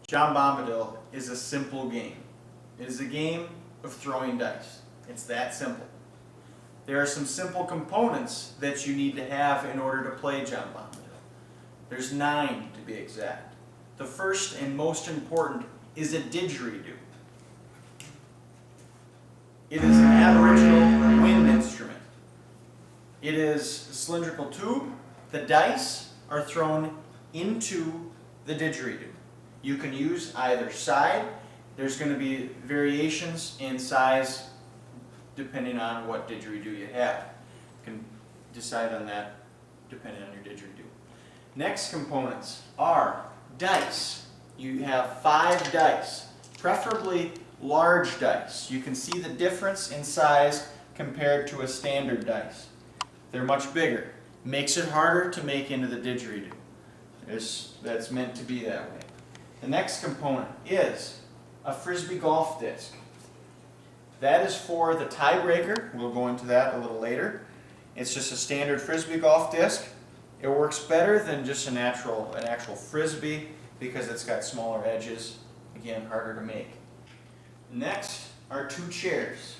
Jombombadil is a simple game. It is a game of throwing dice. It's that simple. There are some simple components that you need to have in order to play Jombombadil. There's 9 to be exact. The first and most important is a didgeridoo. It is an Aboriginal wind instrument. It is a cylindrical tube. The dice are thrown into the didgeridoo. You can use either side. There's going to be variations in size depending on what didgeridoo you have. You can decide on that depending on your didgeridoo. Next components are dice. You have 5 dice, preferably large dice. You can see the difference in size compared to a standard dice. They're much bigger. Makes it harder to make into the didgeridoo. That's meant to be that way. The next component is a frisbee golf disc. That is for the tiebreaker. We'll go into that a little later. It's just a standard frisbee golf disc. It works better than just an actual frisbee because it's got smaller edges. Again, harder to make. Next are 2 chairs.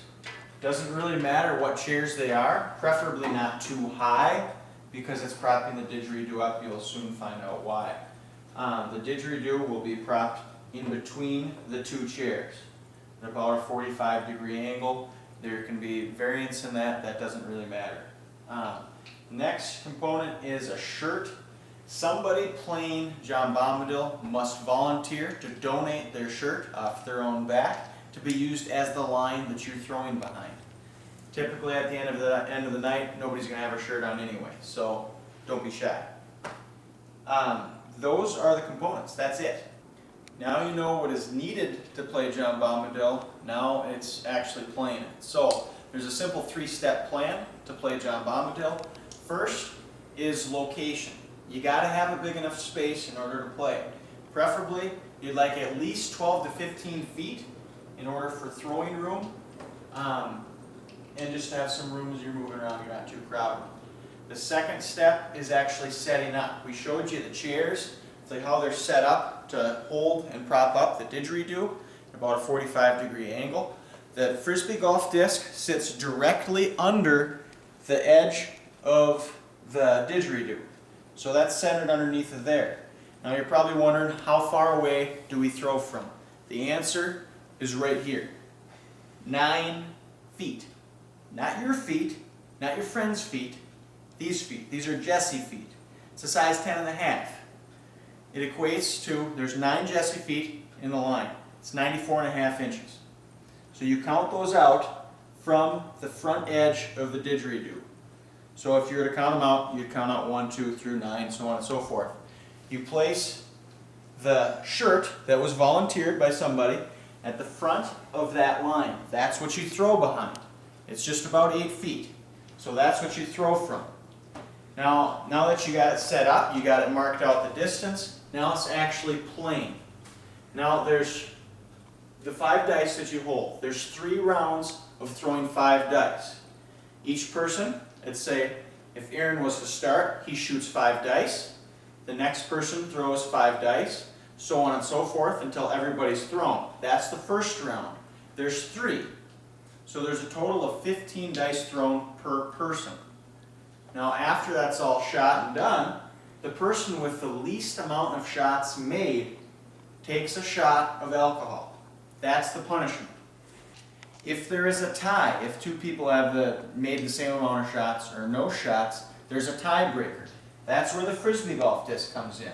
Doesn't really matter what chairs they are, preferably not too high because it's propping the didgeridoo up. You'll soon find out why. The didgeridoo will be propped in between the 2 chairs at about a 45-degree angle. There can be variance in that. That doesn't really matter. Next component is a shirt. Somebody playing Jombombadil must volunteer to donate their shirt off their own back to be used as the line that you're throwing behind. Typically at the end of the night, nobody's going to have a shirt on anyway, so don't be shy. Those are the components. That's it. Now you know what is needed to play Jombombadil. Now it's actually playing it. So there's a simple 3-step plan to play Jombombadil. First is location. You got to have a big enough space in order to play. Preferably, you'd like at least 12 to 15 feet in order for throwing room, and just have some room as you're moving around. You're not too crowded. The second step is actually setting up. We showed you the chairs, like how they're set up to hold and prop up the didgeridoo at about a 45-degree angle. The frisbee golf disc sits directly under the edge of the didgeridoo. So that's centered underneath of there. Now you're probably wondering, how far away do we throw from? The answer is right here. 9 feet. Not your feet, not your friend's feet, these feet. These are Jesse feet. It's a size 10.5. It equates to, there's 9 Jesse feet in the line. It's 94.5 inches. So you count those out from the front edge of the didgeridoo. So if you were to count them out, you'd count out 1, 2 through 9, so on and so forth. You place the shirt that was volunteered by somebody at the front of that line. That's what you throw behind. It's just about 8 feet. So that's what you throw from. Now that you got it set up, you got it marked out the distance, now it's actually playing. Now there's the 5 dice that you hold. There's 3 rounds of throwing 5 dice. Each person, let's say if Aaron was to start, he shoots 5 dice. The next person throws 5 dice, so on and so forth until everybody's thrown. That's the first round. There's 3. So there's a total of 15 dice thrown per person. Now after that's all shot and done, the person with the least amount of shots made takes a shot of alcohol. That's the punishment. If there is a tie, if 2 people have made the same amount of shots or no shots, there's a tiebreaker. That's where the frisbee golf disc comes in.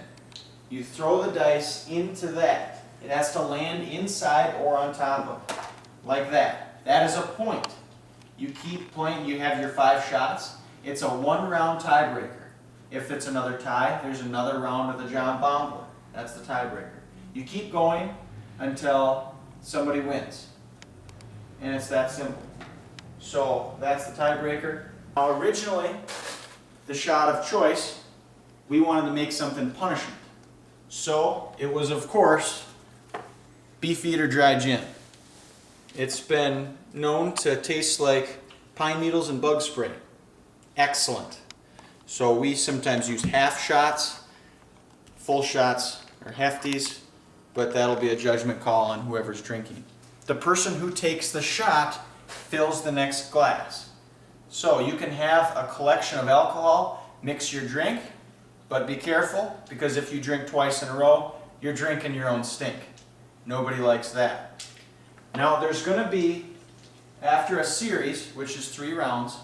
You throw the dice into that. It has to land inside or on top of it, like that. That is a point. You keep playing, you have your 5 shots. It's a 1-round tiebreaker. If it's another tie, there's another round of the Jombombadil. That's the tiebreaker. You keep going until somebody wins. And it's that simple. So that's the tiebreaker. Now originally, the shot of choice, we wanted to make something punishment. So it was, of course, beefeater or dry gin. It's been known to taste like pine needles and bug spray. Excellent. So we sometimes use half shots, full shots, or hefties, but that'll be a judgment call on whoever's drinking. The person who takes the shot fills the next glass. So you can have a collection of alcohol, mix your drink, but be careful, because if you drink twice in a row, you're drinking your own stink. Nobody likes that. Now there's going to be, after a series, which is 3 rounds,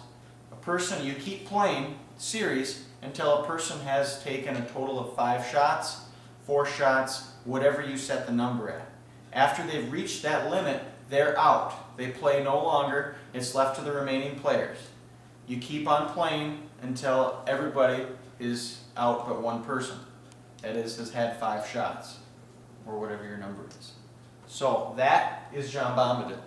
a person, you keep playing series until a person has taken a total of 5 shots, 4 shots, whatever you set the number at. After they've reached that limit, they're out. They play no longer. It's left to the remaining players. You keep on playing until everybody is out but one person. That is, has had 5 shots, or whatever your number is. So that is Jombombadil.